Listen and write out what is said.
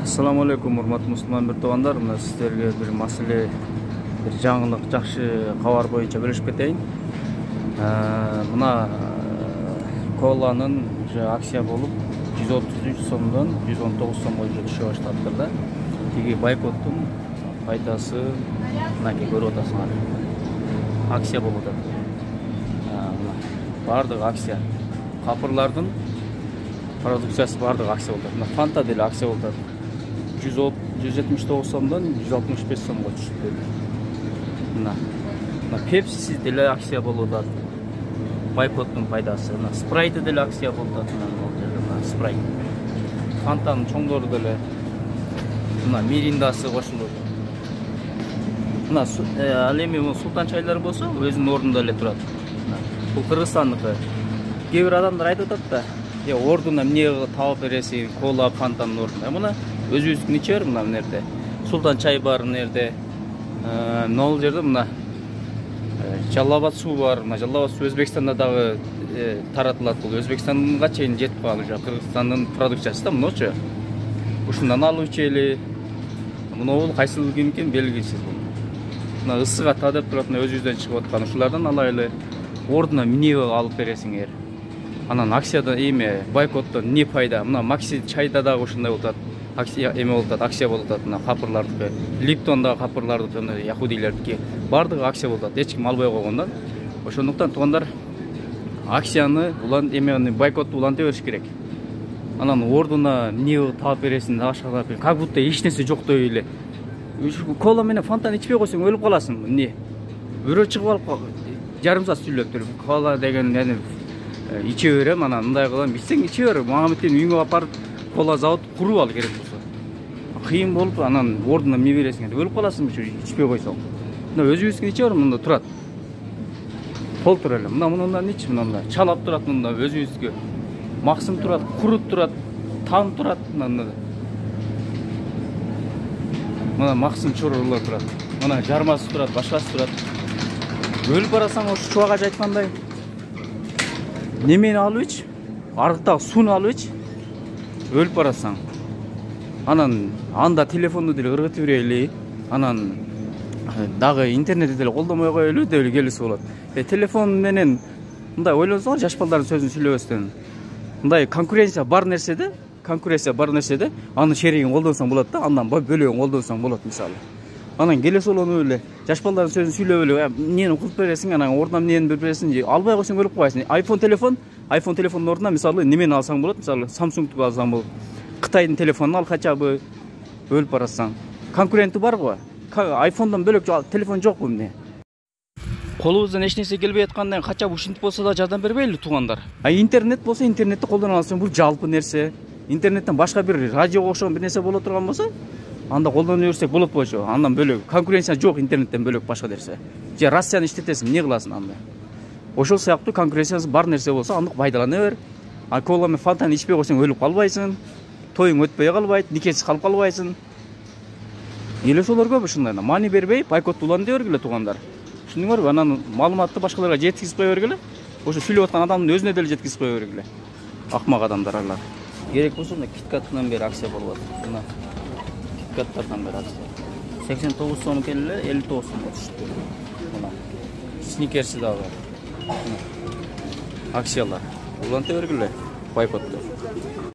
Assalamu alaikum, урматтуу мусулман бир туугандар. Мына сиздерге бир маселе, бир жаңылык, жакшы кабар боюнча бөлүшүп кетейин. Мына коланын акция болуп 133 сомдон 119 сомго түшө баштаптыр да. Тиги бойкоттун пайдасы мынакей көрүп атасыңар. Акция болуп атат. Бардык акция. Капырлардын продукциясы бардык акция болуп атат. Фанта деле акция болуп атат. 179 сомдон 165 сомго түшүп. Мына Pepsi деле акция болуп атат. Бойкоттун пайдасы. Sprite деле акция болуп атат. Sprite. Фантанын чоңдору деле. Мына Мириндасы кошулуп. Мына ал эми Султан чайлары болсо өзүнүн ордунда эле турат. Бул Кыргызстандыкы. Кээ бир адамдар айтып атат да, ордуна эмне таап бересиң, кола, фантанын ордуна. Мына өзүбүздүн ичер мына нерде. Султан чай бар нерде. Нол жерде мына Жалал-Абад суу бар. Мына Жалал-Абад суу Өзбекстанда дагы таратылат. Бул Өзбекстанга чейин жетип калган уже Кыргызстандын продукциясы да мыночу. Ушундан алып ичели. Мына бул кайсыл күнкүн белгисиз бул. Мына ысыга та деп турат, өзүбүздөн чыгып аткан ушулардан алайлы. Ордуна эмне алып бересиңер? Анан акцияда эме бойкоттон эмне пайда? Мына Макси чайда дагы ушундай болуп атат. Акция эме болуп атат, акция болуп атат. Мына капырлардыкы, Липтондагы капырлардыкы, яхудилердики бардыгы акция болуп атат. Эч ким албай койгондон. Ошондуктан туугандар акцияны улан эмени бойкотту уланта бериш керек. Анан ордуна эмне таап бересиң, башка как будто эч нерсе жоктой эле. Кола менен фантаны ичпей койсоң өлүп каласың. Эмне? Бирөө чыгып алып жарым саат сүйлөп туруп, кола деген эни иче берем, анан мындай кылам, ичсең иче бер. Мамаметтин үйүңө апарып кола завод куруп ал керек болсо. Кыйын болуп, анан ордуна эмне бересиң деп өлүп каласың ичпей койсоң. Мына өзүбүздүн иче бер, мында турат. Толтур эле. Мындан ич, мында чалап турат, мында өзүбүзгө. Максым турат, курут турат, там турат, мында. Мына Максым чорурлар турат. Мына жармасы турат, башкасы турат. Өлүп барасаң ош чубак ажы айткандай. Немени алып ич, арыктагы сууну алып ич. Өлүп барасаң. Анан анда телефонду деле ыргытып берели. Анан дагы интернетти деле колдонбой коелу деп келиси болот. Телефон менен мындай ойлонсоңор, жаш балдардын сөзүн сүйлөбөстөн. Мындай конкуренция бар нерседе, анын шеригин колдонсоң болот да, андан бөлөгүн колдонсоң болот мисалы. Анан келесолонуп эле жаш балдардын сөзүн сүйлөп эле, эмнени кылып бересиң, анан ордуна эмнени берип бересиң, албай койсоң өлүп каласың. iPhone телефондун ордуна мисалы немени алсаң болот, мисалы Samsung'ду алсаң болот. Кытайдын телефонун ал хотя бы, өлүп барасаң. Конкуренти бар го. iPhone'дан бөлөк телефон жокпу эмне? Колубуздан эч нерсе келбей аткандан кача ушинтип болсо да жардам бербейли туугандар. Интернет болсо интернетти колдоно алсаң, бул жалпы нерсе. Интернеттен башка бир радиого окшогон бир нерсе боло турган болсо, анда колдоно берсек болот болчу. Андан бөлөк конкуренция жок, интернеттен бөлөк башка нерсе. Же Россияны иштетесиң, эмне кыласың анда? Ошол сыяктуу конкуренциясы бар нерсе болсо, аны пайдалана бер. Кола менен фантаны ичпей койсоң өлүп калбайсың. Тоюң өтпөй калбайт, никесиз калып калбайсың. Эле ошолор көп ушундай. Мани бербей, бойкотту уланта бергиле туугандар. Түшүндүңөрбү? Анан маалыматты башкаларга жеткизип кое бергиле. Ошо сүйлөп аткан адамдын өзүнө деле жеткизип кое бергиле. Акмак адамдар алар. Керек болсо мына KitKat'тан бери акция болуп атат. Мына KitKat'тардан бери акция. 89 сом келе 59 сомго түштү. Мына Snickers'и да бар. Акциялар. Уланта бергиле бойкотту.